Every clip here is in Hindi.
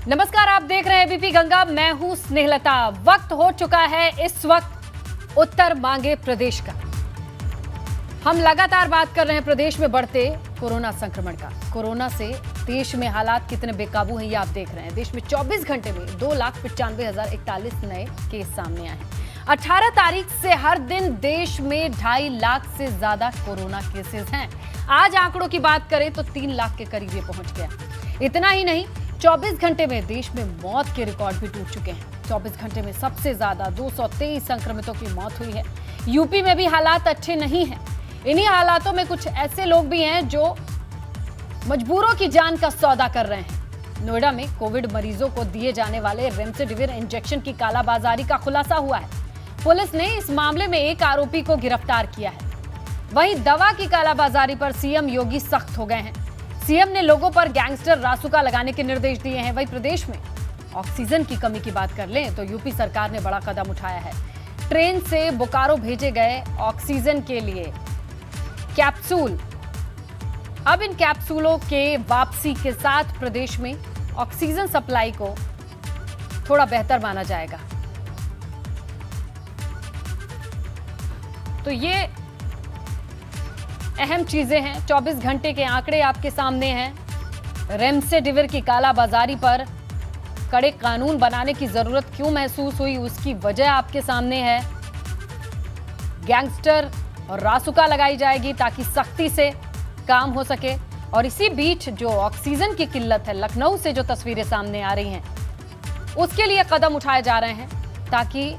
नमस्कार, आप देख रहे हैं एबीपी गंगा। मैं हूं स्नेहलता। वक्त हो चुका है इस वक्त उत्तर मांगे प्रदेश का। हम लगातार बात कर रहे हैं प्रदेश में बढ़ते कोरोना संक्रमण का। कोरोना से देश में हालात कितने बेकाबू हैं ये आप देख रहे हैं। देश में 24 घंटे में 2,95,041 नए केस सामने आए हैं। 18 तारीख से हर दिन देश में 2.5 लाख से ज्यादा कोरोना केसेस हैं। आज आंकड़ों की बात करें तो 3 लाख के करीब ये पहुंच गया। इतना ही नहीं, 24 घंटे में देश में मौत के रिकॉर्ड भी टूट चुके हैं। 24 घंटे में सबसे ज्यादा 223 संक्रमितों की मौत हुई है। यूपी में भी हालात अच्छे नहीं हैं। इन्हीं हालातों में कुछ ऐसे लोग भी हैं जो मजबूरों की जान का सौदा कर रहे हैं। नोएडा में कोविड मरीजों को दिए जाने वाले रेमडेसिविर इंजेक्शन की कालाबाजारी का खुलासा हुआ है। पुलिस ने इस मामले में एक आरोपी को गिरफ्तार किया है। वहीं दवा की कालाबाजारी पर सीएम योगी सख्त हो गए हैं। सीएम ने लोगों पर गैंगस्टर रासुका लगाने के निर्देश दिए हैं। वहीं प्रदेश में ऑक्सीजन की कमी की बात कर लें तो यूपी सरकार ने बड़ा कदम उठाया है। ट्रेन से बोकारो भेजे गए ऑक्सीजन के लिए कैप्सूल, अब इन कैप्सूलों के वापसी के साथ प्रदेश में ऑक्सीजन सप्लाई को थोड़ा बेहतर माना जाएगा। तो ये अहम चीजें हैं। 24 घंटे के आंकड़े आपके सामने हैं। रेमडेसिविर की कालाबाजारी पर कड़े कानून बनाने की जरूरत क्यों महसूस हुई, उसकी वजह आपके सामने है। गैंगस्टर और रासुका लगाई जाएगी ताकि सख्ती से काम हो सके। और इसी बीच जो ऑक्सीजन की किल्लत है, लखनऊ से जो तस्वीरें सामने आ रही हैं, उसके लिए कदम उठाए जा रहे हैं ताकि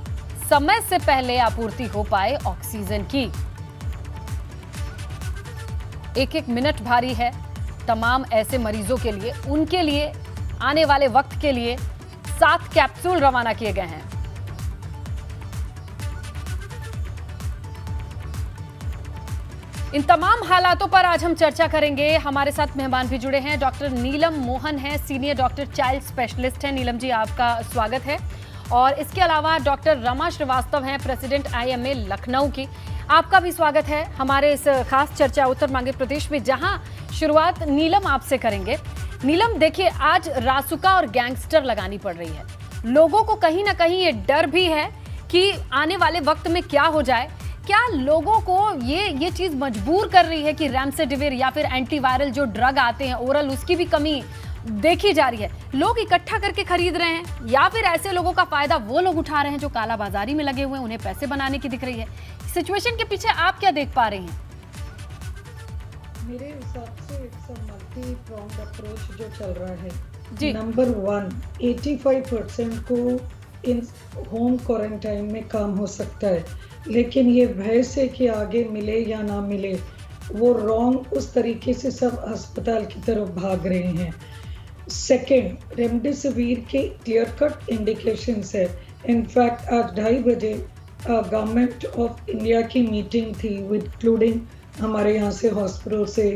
समय से पहले आपूर्ति हो पाए ऑक्सीजन की। एक एक मिनट भारी है तमाम ऐसे मरीजों के लिए। उनके लिए आने वाले वक्त के लिए 7 कैप्सूल रवाना किए गए हैं। इन तमाम हालातों पर आज हम चर्चा करेंगे। हमारे साथ मेहमान भी जुड़े हैं। डॉक्टर नीलम मोहन है, सीनियर डॉक्टर चाइल्ड स्पेशलिस्ट हैं। नीलम जी, आपका स्वागत है। और इसके अलावा डॉक्टर रमा श्रीवास्तव हैं, प्रेसिडेंट आईएमए लखनऊ की। आपका भी स्वागत है हमारे इस खास चर्चा उत्तर मांगे प्रदेश में, जहां शुरुआत नीलम आपसे करेंगे। नीलम, देखिए, आज रासुका और गैंगस्टर लगानी पड़ रही है। लोगों को कहीं ना कहीं ये डर भी है कि आने वाले वक्त में क्या हो जाए। क्या लोगों को ये चीज मजबूर कर रही है कि रेमडेसिविर या फिर एंटीवायरल जो ड्रग आते हैं ओरल, उसकी भी कमी देखी जा रही है? लोग इकट्ठा करके खरीद रहे हैं या फिर ऐसे लोगों का फायदा वो लोग उठा रहे हैं जो कालाबाजारी में लगे हुए हैं, उन्हें पैसे बनाने की दिख रही है? सिचुएशन के पीछे आप क्या देख पा रही हैं? मेरे हिसाब से इट्स अ मल्टी प्रॉन्ड अप्रोच जो चल रहा है जी। नंबर 1, 85% को इन होम क्वारंटाइन में काम हो सकता है, लेकिन ये भय से कि आगे मिले या ना मिले, वो रॉन्ग उस तरीके से सब अस्पताल की तरफ भाग रहे हैं। सेकेंड, रेमडेसिविर के क्लियर कट इंडिकेशंस है। इनफैक्ट आज 2:30 बजे गवर्नमेंट ऑफ इंडिया की मीटिंग थी विद इंक्लूडिंग हमारे यहाँ से हॉस्पिटल से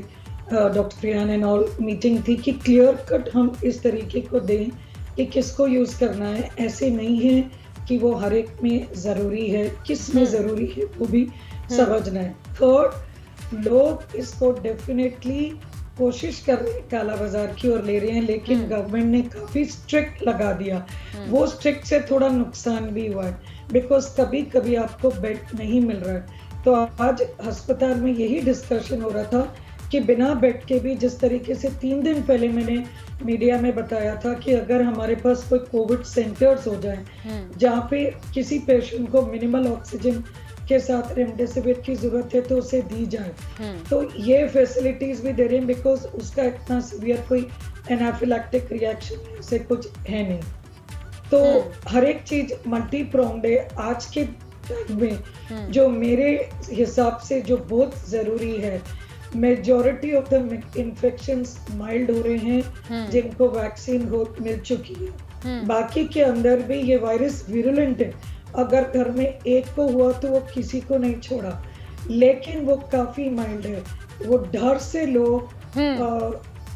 doctor Priyan and all meeting थी कि क्लियर कट हम इस तरीके को दें कि किसको यूज़ करना है। ऐसे नहीं है कि वो हर एक में ज़रूरी है, किस में ज़रूरी है वो भी समझना है। थर्ड, लोग इसको डेफिनेटली कोशिश कर रहे हैं काला बाजार की ओर ले रहे हैं, लेकिन गवर्नमेंट ने काफ़ी स्ट्रिक्ट लगा दिया। वो स्ट्रिक्ट से थोड़ा नुकसान भी हुआ है, बिकॉज कभी कभी आपको बेड नहीं मिल रहा है। तो आज अस्पताल में यही डिस्कशन हो रहा था कि बिना बेड के भी, जिस तरीके से 3 दिन पहले मैंने मीडिया में बताया था कि अगर हमारे पास कोई कोविड सेंटर्स हो जाए जहाँ पे किसी पेशेंट को मिनिमल ऑक्सीजन के साथ रेमडेसिविर की जरूरत है तो उसे दी जाए, तो ये फैसिलिटीज भी दे रहे हैं, बिकॉज उसका इतना सीवियर कोई एनाफिलैक्टिक रिएक्शन से कुछ है नहीं। तो हर एक चीज मल्टी प्रोंग्ड है। आज के टाइम में जो मेरे हिसाब से जो बहुत जरूरी है, majority of the infections mild हो रहे हैं जिनको वैक्सीन हो मिल चुकी है। बाकी के अंदर भी ये वायरस विरुलेंट है। अगर घर में एक को हुआ तो वो किसी को नहीं छोड़ा, लेकिन वो काफी माइल्ड है। वो डर से लोग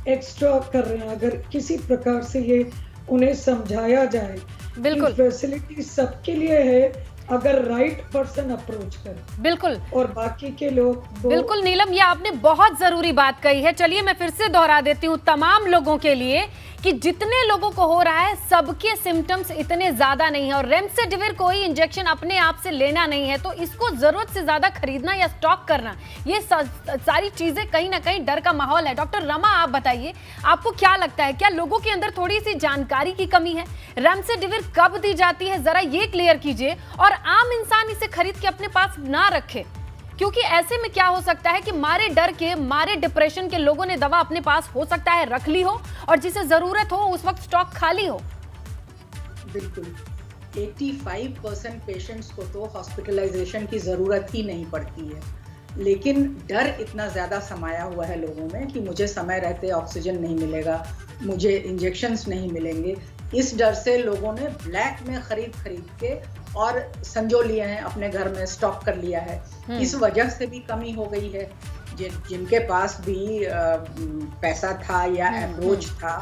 एक्स्ट्रा कर रहे हैं। अगर किसी प्रकार से ये उन्हें समझाया जाए, बिल्कुल फैसिलिटी सबके लिए है अगर राइट पर्सन अप्रोच करे। बिल्कुल। और बाकी के लोग बिल्कुल नीलम, ये आपने बहुत जरूरी बात कही है। चलिए मैं फिर से दोहरा देती हूँ तमाम लोगों के लिए कि जितने लोगों को हो रहा है सबके सिम्टम्स इतने ज्यादा नहीं है और रेमडेसिविर कोई इंजेक्शन अपने आप से लेना नहीं है, तो इसको जरूरत से ज्यादा खरीदना या स्टॉक करना, ये सारी चीजें कहीं ना कहीं डर का माहौल है। डॉक्टर रमा, आप बताइए, आपको क्या लगता है, क्या लोगों के अंदर थोड़ी सी जानकारी की कमी है? रेमडेसिविर कब दी जाती है, जरा ये क्लियर कीजिए, और आम इंसान इसे खरीद के अपने पास ना रखे, क्योंकि ऐसे में क्या हो सकता है कि मारे डर के, मारे डिप्रेशन के लोगों ने दवा अपने पास हो सकता है रख ली हो और जिसे जरूरत हो उस वक्त स्टॉक खाली हो। बिल्कुल 85% पेशेंट्स को तो हॉस्पिटलाइजेशन की जरूरत ही नहीं पड़ती है, लेकिन डर इतना ज्यादा समाया हुआ है लोगों में कि मुझे समय रहते ऑक्सीजन नहीं मिलेगा, मुझे इंजेक्शंस नहीं मिलेंगे। इस डर से लोगों ने ब्लैक में खरीद के और संजो लिए हैं, अपने घर में स्टॉक कर लिया है। इस वजह से भी कमी हो गई है। जिनके पास भी पैसा था या अप्रोच था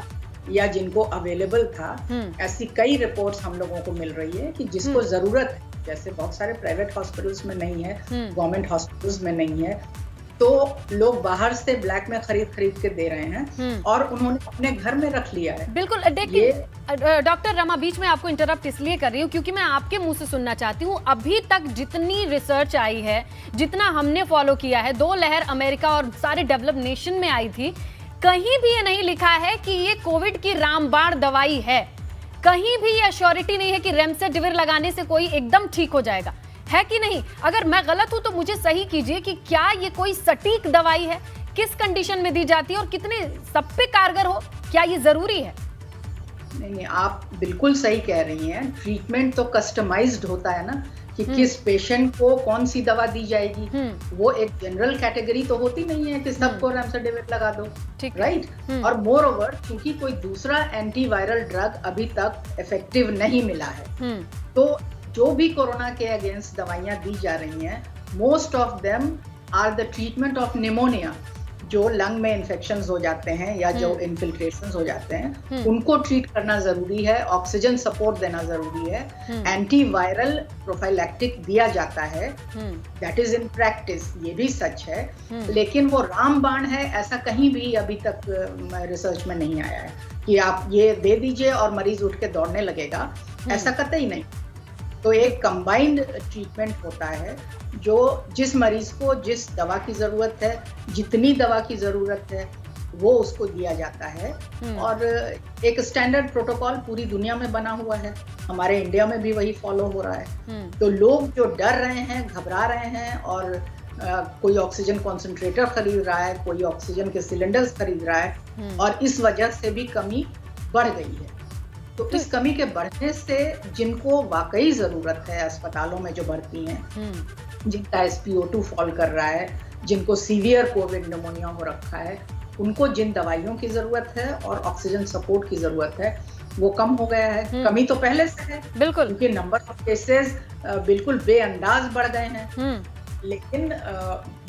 या जिनको अवेलेबल था, ऐसी कई रिपोर्ट्स हम लोगों को मिल रही है कि जिसको जरूरत है, जैसे बहुत सारे प्राइवेट हॉस्पिटल्स में नहीं है, गवर्नमेंट हॉस्पिटल्स में नहीं है, तो लोग बाहर से ब्लैक में खरीद के दे रहे हैं और उन्होंने अपने घर में रख लिया है। बिल्कुल। देखिए डॉक्टर रमा, बीच में आपको इंटरप्ट इसलिए कर रही हूँ क्योंकि मैं आपके मुंह से सुनना चाहती हूँ, अभी तक जितनी रिसर्च आई है, जितना हमने फॉलो किया है, 2 लहर अमेरिका और सारे डेवलप नेशन में आई थी, कहीं भी ये नहीं लिखा है कि ये कोविड की रामबाण दवाई है। कहीं भी ये एश्योरिटी नहीं है कि रेमडेसिविर लगाने से कोई एकदम ठीक हो जाएगा, है कि नहीं? अगर मैं गलत हूं तो मुझे सही कीजिए कि क्या ये कोई सटीक दवाई है, किस कंडीशन में दी जाती है और कितने सब पे कारगर हो, क्या ये जरूरी है? नहीं, आप बिल्कुल सही कह रही हैं। ट्रीटमेंट तो कस्टमाइज्ड होता है ना, कि किस पेशेंट को कौन सी दवा दी जाएगी। वो एक जनरल कैटेगरी तो होती नहीं है कि सबको रेमडेसिविर लगा दो, राइट? और मोर ओवर, क्योंकि कोई दूसरा एंटीवायरल ड्रग अभी तक इफेक्टिव नहीं मिला है, तो जो भी कोरोना के अगेंस्ट दवाइयां दी जा रही हैं, most of them are the treatment of pneumonia. जो लंग में इन्फेक्शंस हो जाते हैं या जो इन्फिल्ट्रेशंस हो जाते हैं, उनको ट्रीट करना जरूरी है, ऑक्सीजन सपोर्ट देना जरूरी है, एंटीवायरल प्रोफाइलैक्टिक दिया जाता है, दैट इज इन प्रैक्टिस, ये भी सच है। लेकिन वो रामबाण है, ऐसा कहीं भी अभी तक रिसर्च में नहीं आया है कि आप ये दे दीजिए और मरीज उठ के दौड़ने लगेगा, ऐसा कतई नहीं। तो एक कंबाइंड ट्रीटमेंट होता है, जो जिस मरीज को जिस दवा की जरूरत है, जितनी दवा की जरूरत है, वो उसको दिया जाता है। और एक स्टैंडर्ड प्रोटोकॉल पूरी दुनिया में बना हुआ है, हमारे इंडिया में भी वही फॉलो हो रहा है। तो लोग जो डर रहे हैं, घबरा रहे हैं और कोई ऑक्सीजन कॉन्सेंट्रेटर खरीद रहा है, कोई ऑक्सीजन के सिलेंडर्स खरीद रहा है, और इस वजह से भी कमी बढ़ गई है। तो इस कमी के बढ़ने से जिनको वाकई जरूरत है, अस्पतालों में जो भर्ती हैं, जिनका SpO2 फॉल कर रहा है, जिनको सीवियर कोविड निमोनिया हो रखा है, उनको जिन दवाइयों की जरूरत है और ऑक्सीजन सपोर्ट की जरूरत है, वो कम हो गया है। कमी तो पहले से है, बिल्कुल, क्योंकि नंबर ऑफ केसेस बिल्कुल बेअंदाज बढ़ गए हैं। लेकिन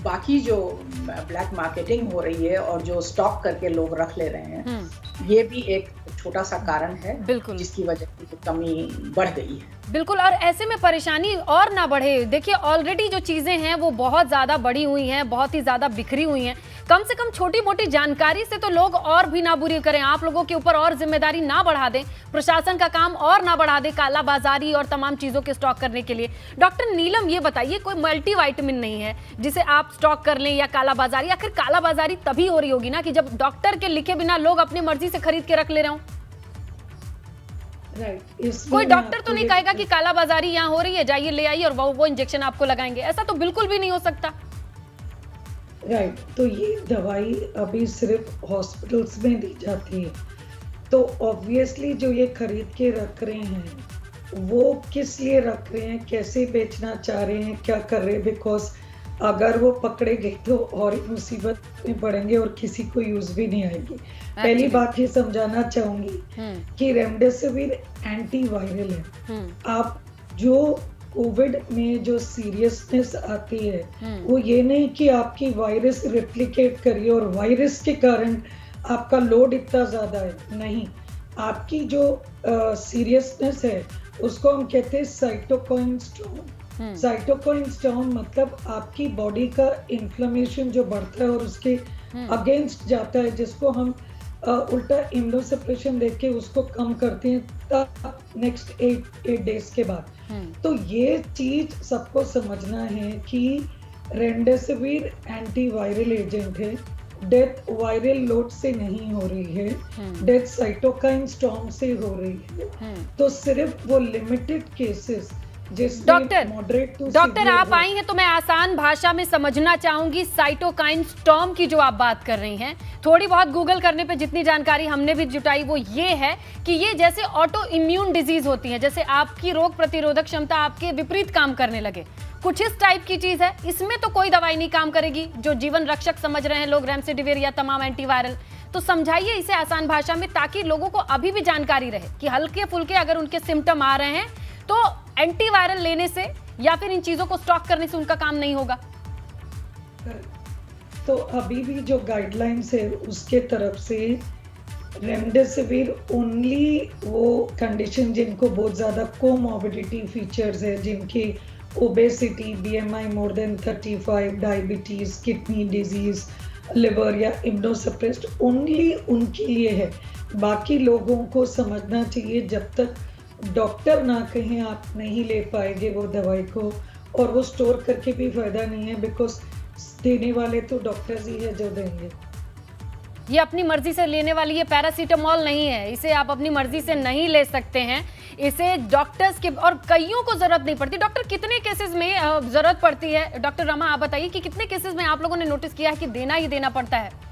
बाकी जो ब्लैक मार्केटिंग हो रही है और जो स्टॉक करके लोग रख ले रहे हैं, ये भी एक छोटा सा कारण है, बिल्कुल, जिसकी वजह से कमी बढ़ गई है। बिल्कुल, और ऐसे में परेशानी और ना बढ़े। देखिए, ऑलरेडी जो चीजें हैं वो बहुत ज्यादा बढ़ी हुई हैं, बहुत ही ज्यादा बिखरी हुई हैं। कम से कम छोटी मोटी जानकारी से तो लोग और भी ना बुरी करें, आप लोगों के ऊपर और जिम्मेदारी ना बढ़ा दें, प्रशासन का काम और ना बढ़ा दें कालाबाजारी और तमाम चीजों के स्टॉक करने के लिए। डॉक्टर नीलम, ये बताइए, कोई मल्टीविटामिन नहीं है जिसे आप स्टॉक कर लें या कालाबाजारी? आखिर कालाबाजारी तभी हो रही होगी ना कि जब डॉक्टर के लिखे बिना लोग अपनी मर्जी से खरीद के रख ले रहे हो। कोई डॉक्टर तो नहीं कहेगा कि कालाबाजारी यहाँ हो रही है, जाइए ले आइए और वो इंजेक्शन आपको लगाएंगे, ऐसा तो बिल्कुल भी नहीं हो सकता। राइट, तो ये दवाई अभी सिर्फ हॉस्पिटल्स में दी जाती है, तो ऑब्वियसली जो ये खरीद के रख रहे हैं वो किस लिए रख रहे हैं, कैसे बेचना चाह रहे हैं, क्या कर रहे हैं, बिकॉज अगर वो पकड़े गए तो और मुसीबत में पड़ेंगे और किसी को यूज भी नहीं आएगी। पहली बात ये समझाना चाहूंगी कि रेमडेसिविर एंटीवायरल है। आप जो कोविड में जो सीरियसनेस आती है, वो ये नहीं कि आपकी वायरस रिप्लिकेट करिए और वायरस के कारण आपका लोड इतना ज्यादा है, नहीं। आपकी जो सीरियसनेस है उसको हम कहते हैं साइटोकाइन स्टॉर्म। साइटोकाइन स्टॉर्म मतलब आपकी बॉडी का इन्फ्लेमेशन जो बढ़ता है और उसके अगेंस्ट जाता है, जिसको हम उल्टा इम्यूनोसप्रेशन देके उसको कम करते हैं तब नेक्स्ट 8 डेज के बाद। तो ये चीज सबको समझना है कि रेमडेसिविर एंटीवायरल एजेंट है, डेथ वायरल लोड से नहीं हो रही है, डेथ साइटोकाइन स्टॉर्म से हो रही है। तो सिर्फ वो लिमिटेड केसेस डॉक्टर आप आई हैं तो मैं आसान भाषा में समझना चाहूंगी, साइटोकाइन स्टॉर्म की जो आप बात कर रही हैं, थोड़ी बहुत गूगल करने पे जितनी जानकारी हमने भी जुटाई वो ये है कि ये जैसे ऑटो इम्यून डिजीज होती है, जैसे आपकी रोग प्रतिरोधक क्षमता आपके विपरीत काम करने लगे, कुछ इस टाइप की चीज है। इसमें तो कोई दवाई नहीं काम करेगी, जो जीवन रक्षक समझ रहे हैं लोग रेमडेसिविर या तमाम एंटीवायरल। तो समझाइए इसे आसान भाषा में ताकि लोगों को अभी भी जानकारी रहे कि हल्के फुल्के अगर उनके सिम्टम आ रहे हैं तो एंटीवायरल लेने से या फिर इन चीजों को स्टॉक करने से उनका काम नहीं होगा। तो अभी भी जो गाइडलाइंस है उसके तरफ से रेमडेसिविर ओनली वो कंडीशन जिनको बहुत ज्यादा कोमॉर्बिडिटी फीचर्स है, जिनकी obesity, BMI more than 35, diabetes, kidney disease, liver या इम्यूनोसप्रेस्ड, ओनली उनके लिए है। बाकी लोगों को समझना चाहिए जब तक डॉक्टर ना कहें आप नहीं ले पाएंगे वो दवाई को, और वो स्टोर करके भी फायदा नहीं है, बिकॉज देने वाले तो डॉक्टर्स ही है जो देंगे। ये अपनी मर्जी से लेने वाली ये पैरासीटामोल नहीं है, इसे आप अपनी मर्जी से नहीं ले सकते हैं, इसे डॉक्टर्स के और कईयों को जरूरत नहीं पड़ती। डॉक्टर कितने केसेस में जरूरत पड़ती है? डॉक्टर रमा आप बताइए कि कितने केसेस में आप लोगों ने नोटिस किया है कि देना ही देना पड़ता है?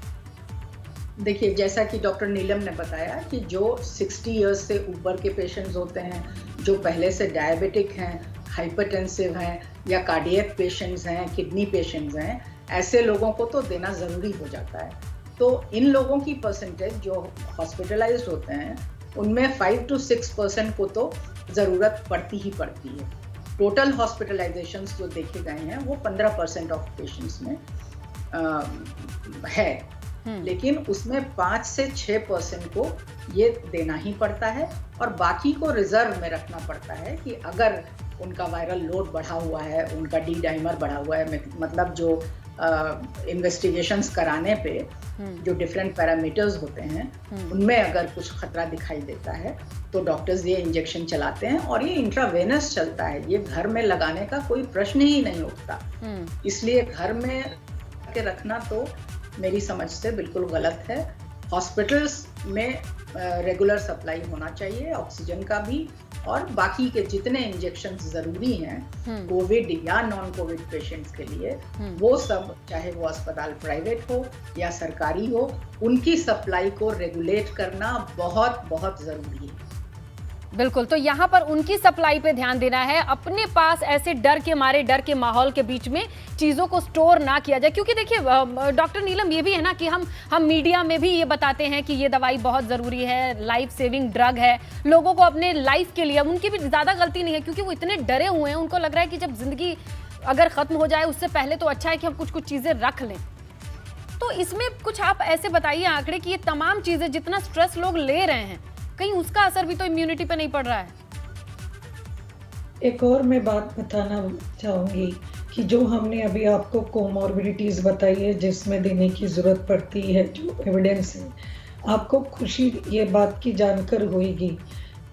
देखिए, जैसा कि डॉक्टर नीलम ने बताया कि जो 60 इयर्स से ऊपर के पेशेंट्स होते हैं, जो पहले से डायबिटिक हैं, हाइपरटेंसिव हैं या कार्डियक पेशेंट्स हैं, किडनी पेशेंट्स हैं, ऐसे लोगों को तो देना ज़रूरी हो जाता है। तो इन लोगों की परसेंटेज जो हॉस्पिटलाइज्ड होते हैं उनमें 5 to 6% को तो ज़रूरत पड़ती ही पड़ती है। टोटल हॉस्पिटलाइजेशंस जो देखे गए हैं वो 15% ऑफ पेशेंट्स में है, लेकिन उसमें 5 से 6% को ये देना ही पड़ता है और बाकी को रिजर्व में रखना पड़ता है कि अगर उनका वायरल लोड बढ़ा हुआ है, उनका डी डाइमर बढ़ा हुआ है, मतलब जो इन्वेस्टिगेशंस कराने पे जो डिफरेंट पैरामीटर्स होते हैं उनमें अगर कुछ खतरा दिखाई देता है तो डॉक्टर्स ये इंजेक्शन चलाते हैं और ये इंट्रावेनस चलता है, ये घर में लगाने का कोई प्रश्न ही नहीं उठता। इसलिए घर में के रखना तो मेरी समझ से बिल्कुल गलत है। हॉस्पिटल्स में रेगुलर सप्लाई होना चाहिए ऑक्सीजन का भी, और बाकी के जितने इंजेक्शंस जरूरी हैं कोविड या नॉन कोविड पेशेंट्स के लिए, वो सब चाहे वो अस्पताल प्राइवेट हो या सरकारी हो, उनकी सप्लाई को रेगुलेट करना बहुत बहुत जरूरी है। बिल्कुल, तो यहाँ पर उनकी सप्लाई पे ध्यान देना है, अपने पास ऐसे डर के मारे, डर के माहौल के बीच में चीज़ों को स्टोर ना किया जाए। क्योंकि देखिए डॉक्टर नीलम, ये भी है ना कि हम मीडिया में भी ये बताते हैं कि ये दवाई बहुत ज़रूरी है, लाइफ सेविंग ड्रग है, लोगों को अपने लाइफ के लिए, उनकी भी ज़्यादा गलती नहीं है क्योंकि वो इतने डरे हुए हैं, उनको लग रहा है कि जब ज़िंदगी अगर ख़त्म हो जाए उससे पहले तो अच्छा है कि हम कुछ चीज़ें रख लें। तो इसमें कुछ आप ऐसे बताइए आंकड़े कि ये तमाम चीज़ें जितना स्ट्रेस लोग ले रहे हैं, कहीं उसका असर भी तो इम्यूनिटी पे नहीं पड़ रहा है। एक और मैं बात बताना चाहूंगी कि जो हमने अभी आपको कोमॉर्बिडिटीज बताई है जिसमें देने की जरूरत पड़ती है, जो एविडेंस है, आपको खुशी ये बात की जानकर होगी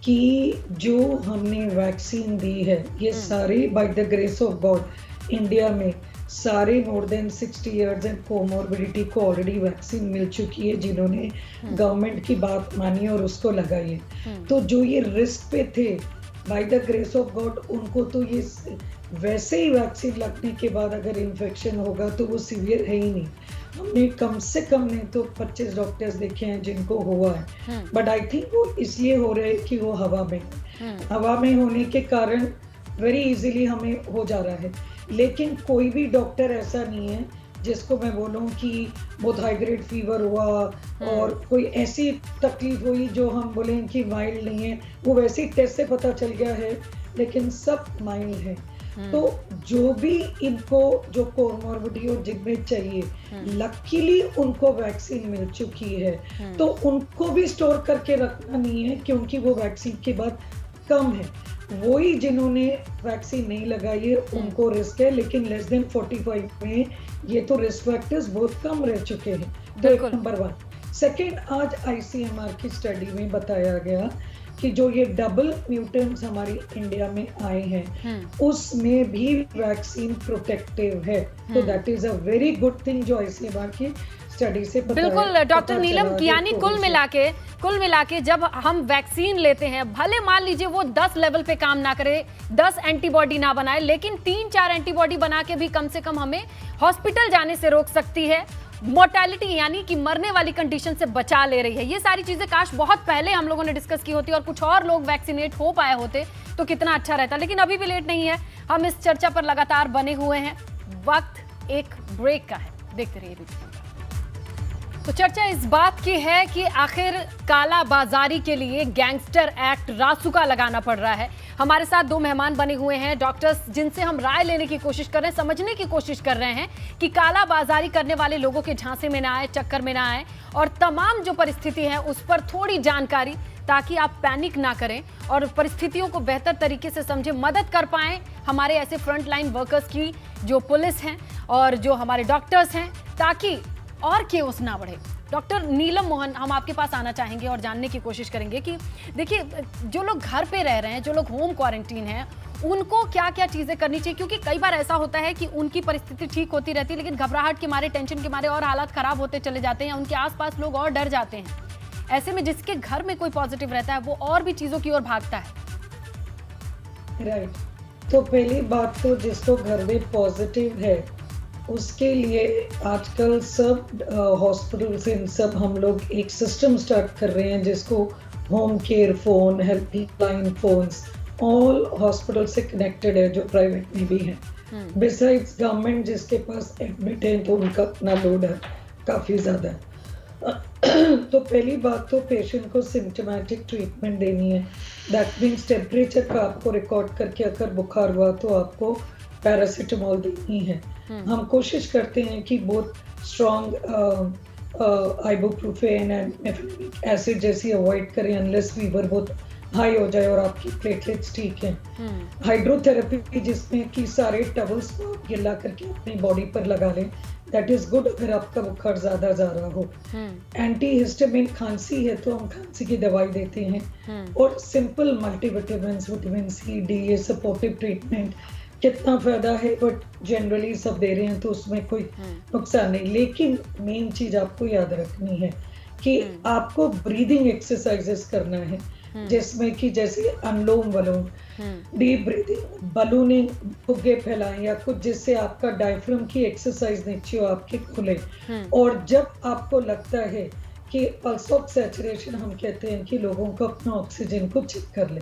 कि जो हमने वैक्सीन दी है ये सारे by the grace of God India में सारे more than 60 years and comorbidity को ऑलरेडी वैक्सीन मिल चुकी है, जिन्होंने गवर्नमेंट की बात मानी और उसको लगाई है। तो जो ये रिस्क पे थे by the grace of God, उनको तो ये वैसे ही वैक्सीन लगने के बाद अगर इन्फेक्शन होगा तो वो सीवियर है ही नहीं। हमने कम से कम नहीं तो 25 डॉक्टर्स देखे हैं जिनको हुआ है, बट आई थिंक वो इसलिए हो रहे हैं कि वो हवा में होने के कारण वेरी इजीली हमें हो जा रहा है। लेकिन कोई भी डॉक्टर ऐसा नहीं है जिसको मैं बोलूं कि बहुत हाई ग्रेड फीवर हुआ और कोई ऐसी तकलीफ हुई जो हम बोलें कि माइल्ड नहीं है, वो वैसे ही टेस्ट से पता चल गया है, लेकिन सब माइल्ड है। तो जो भी इनको जो कोमॉर्बिडिटी और जिनमें चाहिए, लकीली उनको वैक्सीन मिल चुकी है, तो उनको भी स्टोर करके रखना नहीं है क्योंकि वो वैक्सीन के बाद कम है। वही जिन्होंने वैक्सीन नहीं लगाई है उनको रिस्क है, लेकिन लेस देन 45 में ये तो रिस्क फैक्टर्स बहुत कम रह चुके हैं। तो नंबर 1। सेकेंड, आज ICMR की स्टडी में बताया गया कि जो ये डबल म्यूटेंट्स हमारी इंडिया में आए हैं उसमें भी वैक्सीन प्रोटेक्टिव है। तो that is a very good thing जो ICMR की स्टडी से बिल्कुल डॉक्टर नीलम, यानी कुल मिला के जब हम वैक्सीन लेते हैं, भले मान लीजिए वो 10 लेवल पे काम ना करे, 10 एंटीबॉडी ना बनाए, लेकिन 3-4 एंटीबॉडी बना के भी कम से कम हमें हॉस्पिटल जाने से रोक सकती है, मोर्टेलिटी यानी कि मरने वाली कंडीशन से बचा ले रही है। ये सारी चीजें काश बहुत पहले हम लोगों ने डिस्कस की होती और कुछ और लोग वैक्सीनेट हो पाए होते तो कितना अच्छा रहता, लेकिन अभी भी लेट नहीं है। हम इस चर्चा पर लगातार बने हुए हैं। वक्त एक ब्रेक का है, देखते रहिए बीच में। तो चर्चा इस बात की है कि आखिर काला बाजारी के लिए गैंगस्टर एक्ट रासुका लगाना पड़ रहा है। हमारे साथ 2 मेहमान बने हुए हैं, डॉक्टर्स, जिनसे हम राय लेने की कोशिश कर रहे हैं, समझने की कोशिश कर रहे हैं कि काला बाजारी करने वाले लोगों के झांसे में ना आए, चक्कर में ना आए, और तमाम जो परिस्थिति है उस पर थोड़ी जानकारी, ताकि आप पैनिक ना करें और परिस्थितियों को बेहतर तरीके से समझें, मदद कर पाएं हमारे ऐसे फ्रंट लाइन वर्कर्स की, जो पुलिस हैं और जो हमारे डॉक्टर्स हैं, ताकि और केओस ना बढ़े। डॉक्टर नीलम मोहन, हम आपके पास आना चाहेंगे और जानने की कोशिश करेंगे कि देखिए, जो लोग घर पे रह रहे हैं, जो लोग होम क्वारंटीन हैं, उनको क्या क्या चीज़ें करनी चाहिए, क्योंकि कई बार ऐसा होता है कि उनकी परिस्थिति ठीक होती रहती है, लेकिन घबराहट के मारे, टेंशन के मारे और हालात खराब होते चले जाते हैं, उनके आसपास लोग और डर जाते हैं। ऐसे में जिसके घर में कोई पॉजिटिव रहता है, वो और भी चीज़ों की ओर भागता है। राइट। तो पहली बात तो जिसको घर में पॉजिटिव है उसके लिए आजकल सब हॉस्पिटल्स इन सब हम लोग एक सिस्टम स्टार्ट कर रहे हैं जिसको home care phone, helpline phones, all hospital से कनेक्टेड है, जो प्राइवेट में भी है। बिसाइड्स गवर्नमेंट जिसके पास एडमिट है तो उनका अपना लोड है काफ़ी ज़्यादा। तो पहली बात तो पेशेंट को सिम्टोमेटिक ट्रीटमेंट देनी है। दैट मीन्स टेम्परेचर का आपको रिकॉर्ड करके अगर बुखार हुआ तो आपको पैरासीटामोल देनी है। हम कोशिश करते हैं कि बहुत strong ibuprofen and mefenamic acid जैसी अवॉइड करें अनलेस फीवर बहुत हाई हो जाए और आपकी प्लेटलेट्स ठीक हैं। हाइड्रोथेरेपी जिसमें कि सारे टवल्स को आप गिला करके अपनी बॉडी पर लगा लें, दैट इज गुड अगर आपका बुखार ज्यादा जा रहा हो। एंटी हिस्टामिन खांसी है तो हम खांसी की दवाई देते हैं, और simple multivitamin, vitamin C, D, ये सपोर्टिव ट्रीटमेंट कितना फायदा है, बट जनरली सब दे रहे हैं तो उसमें कोई नुकसान नहीं। लेकिन मेन चीज आपको याद रखनी है कि आपको ब्रीदिंग एक्सरसाइजेस करना है, जिसमें कि जैसे अनुलोम विलोम, डीप ब्रीदिंग, बलूनिंग, फुग्गे फैलाएं या कुछ, जिससे आपका डायफ्राम की एक्सरसाइज नीचे आपके खुले। और जब आपको लगता है कि पल्स ऑफ सैचुरेशन, हम कहते हैं कि लोगों को अपना ऑक्सीजन को चेक कर ले,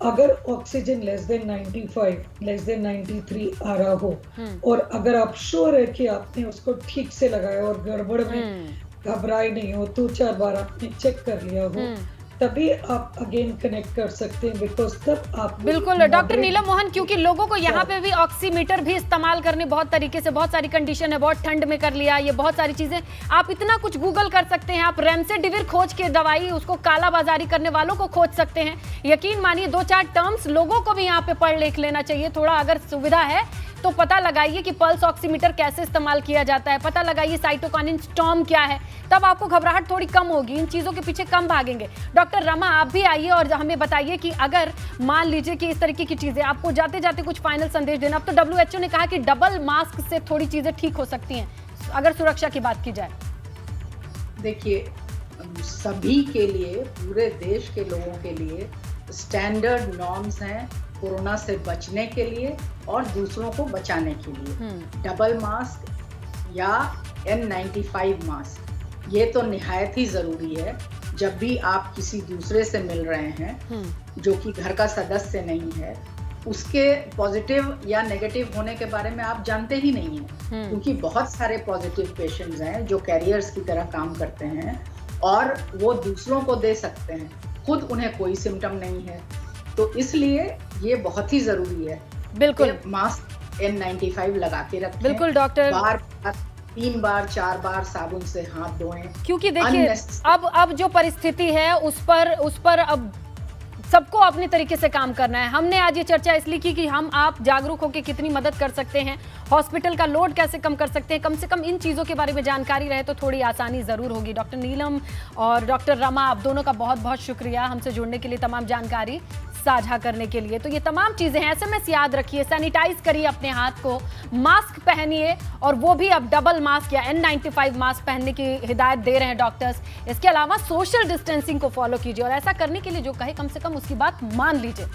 अगर oxygen less than 95, less than 93 आ रहा हो, और अगर आप श्योर है कि आपने उसको ठीक से लगाया और गड़बड़ में घबराए नहीं हो, 2-4 बार आपने चेक कर लिया हो, तभी आप अगेन कनेक्ट कर सकते हैं, बिकॉज तब आप बिल्कुल डॉक्टर नीलम मोहन, क्योंकि लोगों को यहाँ पे भी ऑक्सीमीटर भी इस्तेमाल करने बहुत तरीके से, बहुत सारी कंडीशन है, बहुत ठंड में कर लिया, ये बहुत सारी चीजें आप इतना कुछ गूगल कर सकते हैं, आप रेमडेसिविर खोज के दवाई उसको काला बाजारी करने वालों को खोज सकते हैं। यकीन मानिए 2-4 टर्म्स लोगों को भी यहाँ पे पढ़ लिख लेना चाहिए थोड़ा, अगर सुविधा है तो पता लगाइए कि पल्स ऑक्सीमीटर कैसे इस्तेमाल किया जाता है, पता लगाइए साइटोकाइनिन स्टॉर्म क्या है, तब आपको घबराहट थोड़ी कम होगी, इन चीज़ों के पीछे कम भागेंगे। डॉक्टर रमा, आप भी आइए और हमें बताइए कि अगर मान लीजिए कि इस तरीके की चीज़ें, आपको जाते जाते कुछ फाइनल संदेश देना। अब तो WHO ने कहा कि डबल मास्क से थोड़ी चीज़ें ठीक हो सकती हैं अगर सुरक्षा की बात की जाए। देखिए, सभी के लिए, पूरे देश के लोगों के लिए स्टैंडर्ड नॉर्म्स हैं कोरोना से बचने के लिए और दूसरों को बचाने के लिए। डबल मास्क या N95 मास्क, ये तो निहायत ही जरूरी है। जब भी आप किसी दूसरे से मिल रहे हैं जो कि घर का सदस्य नहीं है, उसके पॉजिटिव या नेगेटिव होने के बारे में आप जानते ही नहीं हैं, क्योंकि बहुत सारे पॉजिटिव पेशेंट्स हैं जो कैरियर्स की तरह काम करते हैं और वो दूसरों को दे सकते हैं, खुद उन्हें कोई सिम्टम नहीं है। तो इसलिए ये बहुत ही जरूरी है। बिल्कुल, मास्क N95 लगा के रखें। बिल्कुल डॉक्टर, बार 3 बार 4 बार साबुन से हाथ धोएं, क्योंकि देखिए अब जो परिस्थिति है उस पर अब सबको अपने तरीके से काम करना है। हमने आज ये चर्चा इसलिए की कि हम आप जागरूक होकर कितनी मदद कर सकते हैं, हॉस्पिटल का लोड कैसे कम कर सकते हैं, कम से कम इन चीज़ों के बारे में जानकारी रहे तो थोड़ी आसानी ज़रूर होगी। डॉक्टर नीलम और डॉक्टर रमा, आप दोनों का बहुत बहुत शुक्रिया हमसे जुड़ने के लिए, तमाम जानकारी साझा करने के लिए। तो ये तमाम चीज़ें हैं, SMS याद रखिए, सैनिटाइज करिए अपने हाथ को, मास्क पहनिए, और वो भी अब डबल मास्क या N95 मास्क पहनने की हिदायत दे रहे हैं डॉक्टर्स। इसके अलावा सोशल डिस्टेंसिंग को फॉलो कीजिए, और ऐसा करने के लिए जो कहे कम से कम उसकी बात मान लीजिए।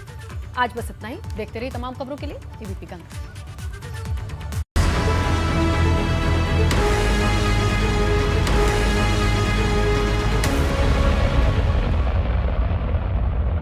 आज बस इतना ही। देखते रहिए तमाम खबरों के लिए ABP गंगा।